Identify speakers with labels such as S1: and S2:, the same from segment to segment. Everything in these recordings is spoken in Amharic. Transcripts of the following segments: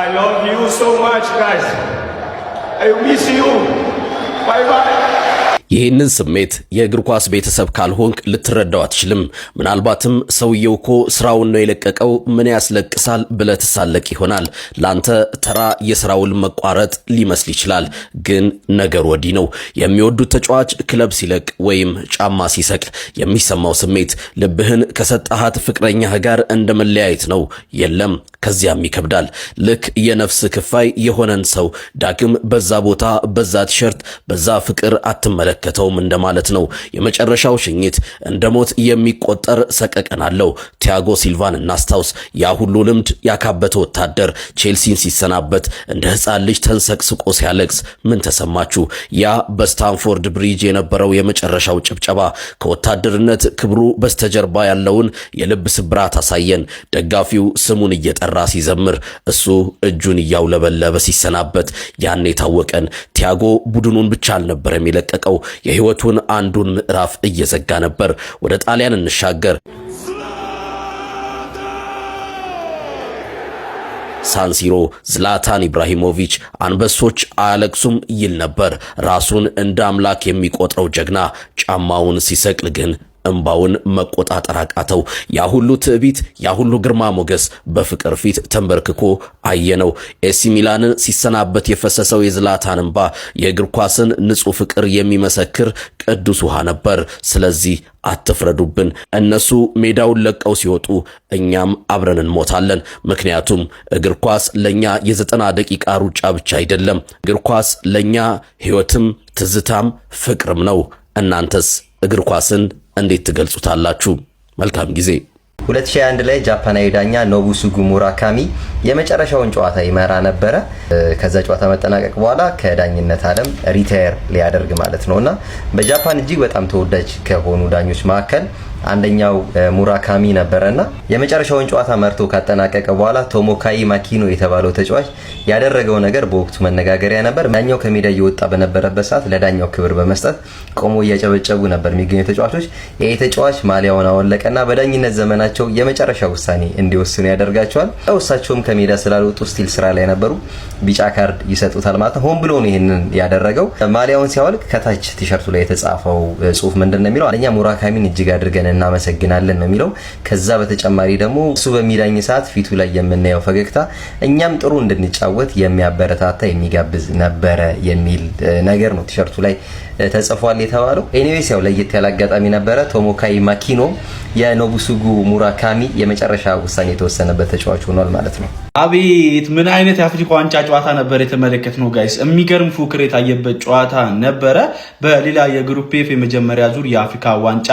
S1: I love you so much, guys. I miss you. Bye bye.
S2: ይህንን ስሜት የእግር ኳስ ቤተሰብ ካልሆንክ ልትረዳው አትችልም። ምናልባትም ሰውየው እኮ ስራውን ነው የለቀቀው ምን ያስለቅሳል ብለህ ትሳለቅ ይሆናል። ላንተ ተራ የስራውን መቋረጥ ሊመስል ይችላል። ግን ነገር ወዲህ ነው። የሚወዱት ተጫዋች ክለብ ሲለቅ ወይም ጫማ ሲሰቅል የሚሰማው ስሜት ልብህን ከሰጣሃት ፍቅረኛህ ጋር እንደመለያየት ነው። የለም ከዚያም ይከብዳል። ልክ የነፍስ ክፋይ የሆነን ሰው ዳግም በዛ ቦታ በዛ ቲሸርት በዛ ፍቅር አትመለከተውም እንደማለት ነው። የመጨረሻው ሽኝት እንደሞት የሚቆጠር ሰቀቀን አለው። ቲያጎ ሲልቫን እናስታውስ። ያ ሁሉ ልምድ ያካበተ ወታደር ቼልሲን ሲሰናበት እንደ ሕፃን ልጅ ተንሰቅስቆ ሲያለቅስ ምን ተሰማችሁ? ያ በስታንፎርድ ብሪጅ የነበረው የመጨረሻው ጭብጨባ ከወታደርነት ክብሩ በስተጀርባ ያለውን የልብ ስብራት አሳየን። ደጋፊው ስሙን እየጠራ ሲዘምር እሱ እጁን እያውለበለበ ሲሰናበት ያኔ ታወቀን። ቲያጎ ቡድኑን ብቻ አልነበረም የለቀቀው፣ የህይወቱን አንዱን ምዕራፍ እየዘጋ ነበር። ወደ ጣሊያን እንሻገር። ሳንሲሮ ዝላታን ኢብራሂሞቪች አንበሶች አያለቅሱም ይል ነበር። ራሱን እንደ አምላክ የሚቆጥረው ጀግና ጫማውን ሲሰቅል ግን እንባውን መቆጣጠር አቃተው። ያ ሁሉ ትዕቢት፣ ያ ሁሉ ግርማ ሞገስ በፍቅር ፊት ተንበርክኮ አየነው። ኤሲ ሚላንን ሲሰናበት የፈሰሰው የዝላታን እንባ የእግር ኳስን ንጹህ ፍቅር የሚመሰክር ቅዱስ ውሃ ነበር። ስለዚህ አትፍረዱብን። እነሱ ሜዳውን ለቀው ሲወጡ እኛም አብረን እንሞታለን። ምክንያቱም እግር ኳስ ለኛ የ90 ደቂቃ ሩጫ ብቻ አይደለም። እግር ኳስ ለኛ ህይወትም ትዝታም ፍቅርም ነው። እናንተስ እግር ኳስን እንዴት ትገልጹታላችሁ? መልካም ጊዜ።
S3: 2021 ላይ ጃፓናዊ ዳኛ ኖቡሱጉ ሙራካሚ የመጨረሻውን ጨዋታ ይመራ ነበረ። ከዛ ጨዋታ መጠናቀቅ በኋላ ከዳኝነት ዓለም ሪታየር ሊያደርግ ማለት ነውና በጃፓን እጅግ በጣም ተወዳጅ ከሆኑ ዳኞች መካከል አንደኛው ሙራካሚ ነበረና የመጨረሻውን ጨዋታ መርቶ ካጠናቀቀ በኋላ ቶሞካይ ማኪኖ የተባለው ተጫዋች ያደረገው ነገር በወቅቱ መነጋገሪያ ነበር። ዳኛው ከሜዳ እየወጣ በነበረበት ሰዓት ለዳኛው ክብር በመስጠት ቆሞ እያጨበጨቡ ነበር የሚገኙ ተጫዋቾች። ይሄ ተጫዋች ማሊያውን አወለቀና በዳኝነት ዘመናቸው የመጨረሻ ውሳኔ እንዲወስኑ ያደርጋቸዋል። እሳቸውም ከሜዳ ስላልወጡ ስቲል ስራ ላይ ነበሩ። ቢጫ ካርድ ይሰጡታል ማለት ነው። ሆን ብሎ ነው ይሄንን ያደረገው። ማሊያውን ሲያወልቅ ከታች ቲሸርቱ ላይ የተጻፈው ጽሁፍ ምንድነው የሚለው? አንደኛ ሙራካሚን እጅግ አድርገን እናመሰግናለን ነው የሚለው። ከዛ በተጨማሪ ደግሞ እሱ በሚዳኝ ሰዓት ፊቱ ላይ የምናየው ፈገግታ እኛም ጥሩ እንድንጫወት የሚያበረታታ የሚጋብዝ ነበረ የሚል ነገር ነው ቲሸርቱ ላይ ተጽፏል የተባለው። ኤኒዌይስ ያው ለየት ያለ አጋጣሚ ነበረ። ቶሞካይ ማኪኖ የኖቡሱጉ ሙራካሚ የመጨረሻ ውሳኔ የተወሰነበት ተጫዋች ሆኗል ማለት ነው።
S4: አቤት ምን አይነት የአፍሪካ ዋንጫ ጨዋታ ነበር የተመለከትነው ጋይስ። የሚገርም ፉክክር የታየበት ጨዋታ ነበረ። በሌላ የግሩፕ ኤፍ የመጀመሪያ ዙር የአፍሪካ ዋንጫ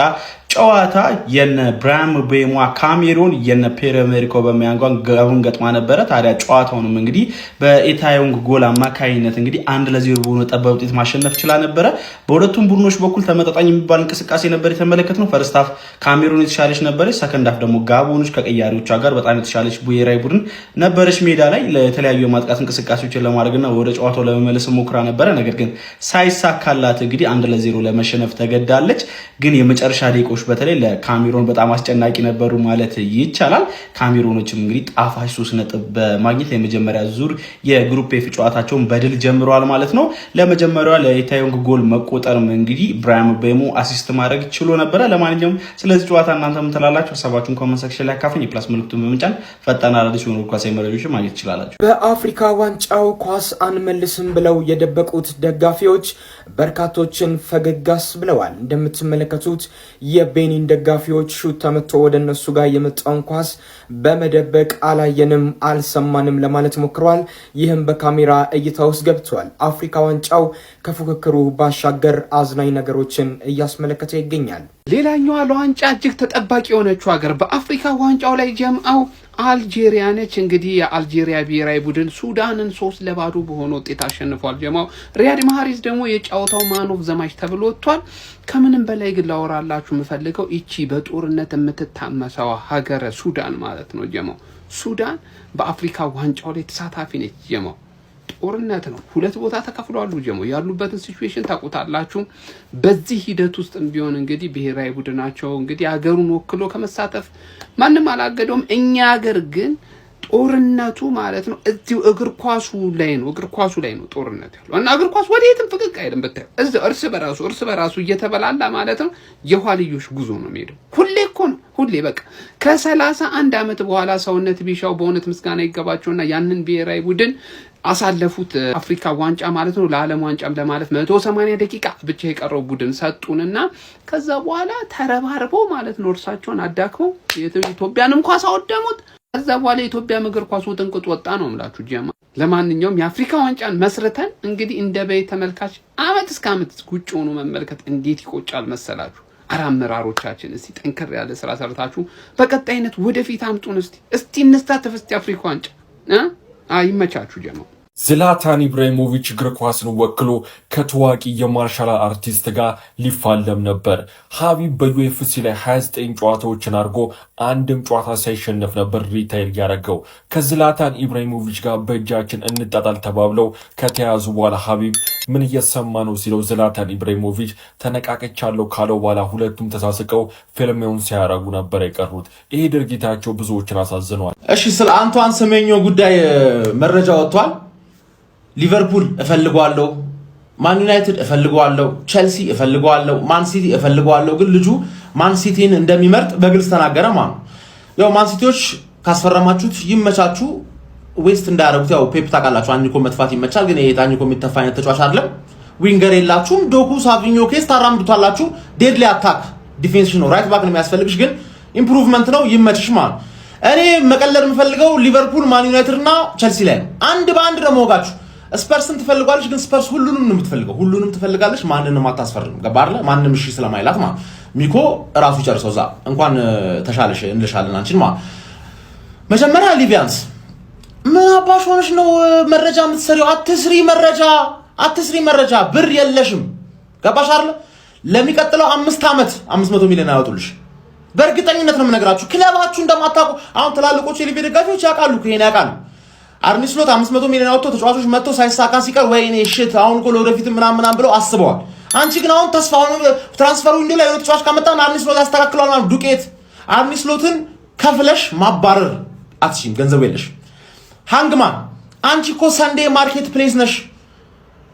S4: ጨዋታ የነ ብራም ቤሞ ካሜሩን የነ ፔሬሜሪኮ በሚያንጓን ጋቡን ገጥማ ነበረ። ታዲያ ጨዋታውንም እንግዲህ በኢታዮንግ ጎል አማካይነት እንግዲህ 1-0 በሆነ ጠባብ ውጤት ማሸነፍ ችላ ነበረ። በሁለቱም ቡድኖች በኩል ተመጣጣኝ የሚባል እንቅስቃሴ ነበር የተመለከትነው። ፈርስት ሃፍ ካሜሩን የተሻለች ነበረች። ሰከንድ ሃፍ ደግሞ ጋቦኖች ከቀያሪዎቿ ጋር በጣም የተሻለች ብሔራዊ ቡድን ነበረች። ሜዳ ላይ ለተለያዩ የማጥቃት እንቅስቃሴዎችን ለማድረግና ወደ ጨዋታው ለመመለስ ሞክራ ነበረ። ነገር ግን ሳይሳካላት እንግዲህ 1-0 ለመሸነፍ ተገዳለች። ግን የመጨረሻ ደቂቃዎች በተለይ ለካሜሩን በጣም አስጨናቂ ነበሩ ማለት ይቻላል። ካሜሩኖችም እንግዲህ ጣፋጭ 3 ነጥብ በማግኘት የመጀመሪያ ዙር የግሩፕ ኤፍ ጨዋታቸውን በድል ጀምረዋል ማለት ነው። ለመጀመሪያው ለኢታዮንግ ጎል መቆጠርም እንግዲህ ብራም ቤሞ አሲስት ማድረግ ችሎ ነበረ። ለማንኛውም ስለዚህ ጨዋታ እናንተ ምን ትላላችሁ? ሀሳባችሁን ኮሜንት ሴክሽን ላይ አካፍኝ። የፕላስ ምልክቱን በመጫን ፈጣን አዳዲስ የሆኑ ኳስ መረጃዎችን ማግኘት ትችላላችሁ።
S5: በአፍሪካ ዋንጫው ኳስ አንመልስም ብለው የደበቁት ደጋፊዎች በርካቶችን ፈገጋስ ብለዋል። እንደምትመለከቱት የቤኒን ደጋፊዎች ሹት ተመቶ ወደ እነሱ ጋር የመጣውን ኳስ በመደበቅ አላየንም አልሰማንም ለማለት ሞክረዋል። ይህም በካሜራ እይታ ውስጥ ገብቷል። አፍሪካ ዋንጫው ከፉክክሩ ባሻገር አዝናኝ ነገሮችን እያስመለከተ ይገኛል።
S6: ሌላኛዋ ለዋንጫ እጅግ ተጠባቂ የሆነችው ሀገር በአፍሪካ ዋንጫው ላይ ጀምአው አልጄሪያ ነች። እንግዲህ የአልጄሪያ ብሔራዊ ቡድን ሱዳንን 3-0 በሆነ ውጤት አሸንፏል። ጀማው ሪያድ ማህሪዝ ደግሞ የጫወታው ማን ኦፍ ዘ ማች ተብሎ ወጥቷል። ከምንም በላይ ግን ላወራላችሁ የምፈልገው እቺ በጦርነት የምትታመሰው ሀገር ሱዳን ማለት ነው። ጀማው ሱዳን በአፍሪካ ዋንጫው ላይ ተሳታፊ ነች። ጀማው ጦርነት ነው። 2 ቦታ ተከፍሏሉ። ጀሞ ያሉበትን ሲቹዌሽን ታውቁታላችሁ። በዚህ ሂደት ውስጥ ቢሆን እንግዲህ ብሔራዊ ቡድናቸው እንግዲህ ሀገሩን ወክሎ ከመሳተፍ ማንም አላገደውም። እኛ ሀገር ግን ጦርነቱ ማለት ነው እዚሁ እግር ኳሱ ላይ ነው ጦርነት ያለው እና እግር ኳስ ወዴትም ፍቅቅ አይልም ብታይ እዚሁ እርስ በራሱ እየተበላላ ማለት ነው የኋልዮሽ ጉዞ ነው የሚሄደው ሁሌ በቃ ከ31 አመት በኋላ ሰውነት ቢሻው በእውነት ምስጋና ይገባቸውና ያንን ብሔራዊ ቡድን አሳለፉት አፍሪካ ዋንጫ ማለት ነው ለዓለም ዋንጫም ለማለፍ 180 ደቂቃ ብቻ የቀረው ቡድን ሰጡንና ከዛ በኋላ ተረባርበው ማለት ነው እርሳቸውን አዳክመው ኢትዮጵያንም ኳስ አወደሙት ከዛ በኋላ ኢትዮጵያ እግር ኳስ ወጥንቅጥ ወጣ ነው ምላችሁ ጀማ ለማንኛውም የአፍሪካ ዋንጫን መስርተን እንግዲህ እንደ በይ ተመልካች አመት እስከ አመት ቁጭ ሆኖ መመልከት እንዴት ይቆጫል መሰላችሁ አራመራሮቻችን እስቲ ጠንከር ያለ ስራ ሰርታችሁ በቀጣይነት ወደፊት አምጡን እስቲ እንስታተፍ አፍሪካ ዋንጫ ይመቻችሁ ጀማ
S7: ዝላታን ኢብራሂሞቪች እግር ኳስን ወክሎ ከታዋቂ የማርሻል አርቲስት ጋር ሊፋለም ነበር። ሀቢብ በዩኤፍሲ ላይ 29 ጨዋታዎችን አድርጎ አንድም ጨዋታ ሳይሸነፍ ነበር ሪታይር ያደረገው። ከዝላታን ኢብራሂሞቪች ጋር በእጃችን እንጣጣል ተባብለው ከተያዙ በኋላ ሀቢብ ምን እየሰማ ነው ሲለው ዝላታን ኢብራሂሞቪች ተነቃቀቻለሁ ካለው በኋላ ሁለቱም ተሳስቀው ፊልሙን ሲያረጉ ነበር የቀሩት። ይሄ ድርጊታቸው ብዙዎችን አሳዝኗል።
S4: እሺ ስለ አንቷን ሰሜኞ ጉዳይ መረጃ ወጥቷል። ሊቨርፑል እፈልገዋለሁ፣ ማን ዩናይትድ እፈልገዋለሁ፣ ቼልሲ እፈልገዋለሁ፣ ማን ሲቲ እፈልገዋለሁ። ግን ልጁ ማን ሲቲን እንደሚመርጥ በግልጽ ተናገረ ማለት ነው። ያው ማን ሲቲዎች ካስፈረማችሁት ይመቻችሁ፣ ዌስት እንዳያረጉት። ያው ፔፕ ታውቃላችሁ አንኒኮ መጥፋት ይመቻል፣ ግን ይሄ ታኒኮ የሚተፋ አይነት ተጫዋች አይደለም። ዊንገር የላችሁም። ዶኩ ሳቪኞ ኬስ ታራምዱታላችሁ። ዴድሊ አታክ ዲፌንስ ነው፣ ራይት ባክ ነው የሚያስፈልግሽ፣ ግን ኢምፕሩቭመንት ነው። ይመችሽ ማለት ነው። እኔ መቀለድ የምፈልገው ሊቨርፑል፣ ማን ዩናይትድ እና ቼልሲ ላይ ነው። አንድ በአንድ ደግሞ ወጋችሁ ስፐርስን ትፈልጓለች፣ ግን ስፐርስ ሁሉንም ነው የምትፈልገው። ሁሉንም ትፈልጋለች፣ ማንንም አታስፈርም። ገባህ? ማንንም እሺ ስለማይላት ማለት ሚኮ ራሱ ጨርሰው እዛ እንኳን ተሻለሽ እንልሻለን አንቺን ማለት መጀመሪያ ሊቪያንስ ምን አባሽ ሆነሽ ነው መረጃ የምትሰሪው? አትስሪ መረጃ ብር የለሽም። ገባሽ አይደል? ለሚቀጥለው 5 ዓመት 500 ሚሊዮን ያወጡልሽ በእርግጠኝነት ነው የምነግራችሁ። ክለባችሁ እንደማታውቁ አሁን ትላልቆቹ የሊቪ ደጋፊዎች ያውቃሉ፣ ከኔ ያውቃሉ። አርኒ ስሎት 500 ሚሊዮን አውጥቶ ተጫዋቾች መጥቶ ሳይሳካ ሲቀር ወይኔ ሽት አሁን እኮ ለወደፊት ምናምን ብለው አስበዋል። አንቺ ግን አሁን ተስፋውን ትራንስፈሩ እንደ ላይ የሆነ ተጫዋች ካመጣን አርኒ ስሎት ያስተካክሏል ማለት ዱቄት። አርኒ ስሎትን ከፍለሽ ማባረር አትሽም፣ ገንዘብ የለሽ። ሃንግማን አንቺ እኮ ሰንዴ ማርኬት ፕሌስ ነሽ።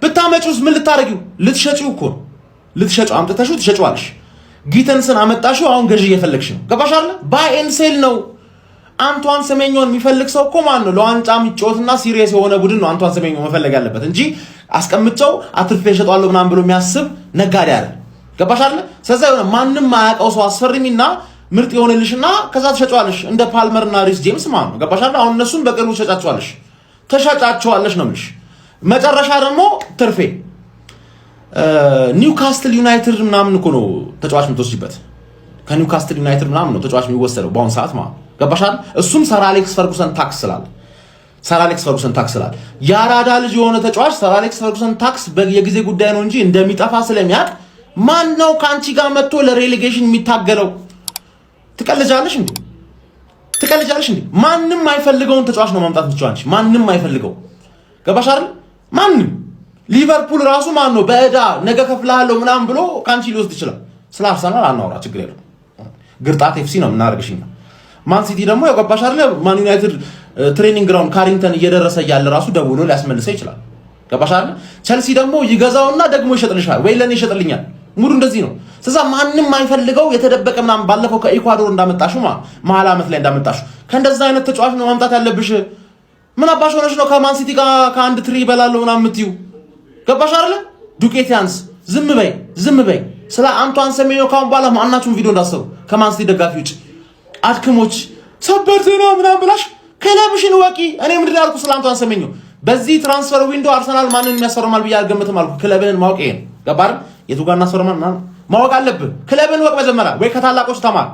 S4: ብታመጪውስ ምን ልታረጊው? ልትሸጪው እኮ ልትሸጪው አምጥተሽው ትሸጪዋለሽ። ጊተንስን አመጣሽው፣ አሁን ገዢ እየፈለግሽ ነው። ገባሽ አይደል? ባይ ኤንድ ሴል ነው። አንቷን ሰሜኞን የሚፈልግ ሰው እኮ ማን ነው? ለዋንጫ የሚጫወትና ሲሪየስ የሆነ ቡድን ነው አንቷን ሰሜኞ መፈለግ ያለበት እንጂ አስቀምጨው አትርፌ እሸጣለሁ ምናምን ብሎ የሚያስብ ነጋዴ አይደል። ገባሽ አይደል? ስለዚህ የሆነ ማንንም ማያውቀው ሰው አስፈርሚና ምርጥ የሆነልሽና ከዛ ትሸጫዋለሽ፣ እንደ ፓልመርና ሪስ ጄምስ ማለት ነው። ገባሽ አይደል? አሁን እነሱን በቅርቡ ተሸጫቸዋለሽ ነው የምልሽ። መጨረሻ ደግሞ ትርፌ ኒውካስትል ዩናይትድ ምናምን እኮ ነው ተጫዋች የምትወስጂበት። ከኒውካስትል ዩናይትድ ምናምን ነው ተጫዋች የሚወሰደው በአሁን ሰዓት ማለት ገባሻል። እሱም ሰር አሌክስ ፈርጉሰን ታክስ ስላለ ያራዳ ልጅ የሆነ ተጫዋች ሰር አሌክስ ፈርጉሰን ታክስ የጊዜ ጉዳይ ነው እንጂ እንደሚጠፋ ስለሚያውቅ ማን ነው ካንቺ ጋር መጥቶ ለሬሌጌሽን የሚታገለው? ትቀልጃለሽ እንዴ? ማንም አይፈልገውን ተጫዋች ነው ማምጣት ብቻ አንቺ። ማንም አይፈልገው። ገባሻል? ማንም ሊቨርፑል ራሱ ማን ነው በእዳ ነገ ከፍላለሁ ምናምን ብሎ ካንቺ ሊወስድ ይችላል። ስለ አርሰናል አናወራ፣ ችግር የለም። ግርጣት ኤፍሲ ነው የምናደርግሽኝ። ማን ሲቲ ደግሞ ያገባሽ አይደል? ማን ዩናይትድ ትሬኒንግ ግራውንድ ካሪንግተን እየደረሰ ያለ ራሱ ደውሎ ሊያስመልሰው ይችላል። ገባሽ አይደል? ቸልሲ ደግሞ ይገዛውና ደግሞ ይሸጥልሻል ወይ ለኔ ይሸጥልኛል። ሙሉ እንደዚህ ነው። ስለዛ ማንንም አይፈልገው የተደበቀ ምናምን ባለፈው ከኢኳዶር እንዳመጣሽው መሀል ዓመት ላይ እንዳመጣሽው ከእንደዛ አይነት ተጫዋች ነው ማምጣት ያለብሽ። ምን አባሽ ሆነሽ ነው ከማን ሲቲ ጋር ከአንድ ትሪ ይበላል ምናምን የምትይው? ገባሽ አይደል? ዱቄት ያንስ። ዝም በይ። ስለ አንቷን ሰሜኞ ካሁን በኋላ ማናችሁም ቪዲዮ እንዳሰሩ ከማን ሲቲ ደጋፊ ውጭ አድክሞች ሰበር ዜና ምናምን ብላሽ ክለብሽን ወቂ። እኔ ምንድን ያልኩ ስለ አንቷን ሰሜኞ በዚህ ትራንስፈር ዊንዶ አርሰናል ማንን የሚያስፈርማል ብዬ አልገምትም አልኩ። ክለብህን ማወቅ ይሄን ገባር የቱ ጋር እናስፈርማል ማወቅ አለብህ። ክለብህን ወቅ መጀመሪያ ወይ ከታላቆች ተማር።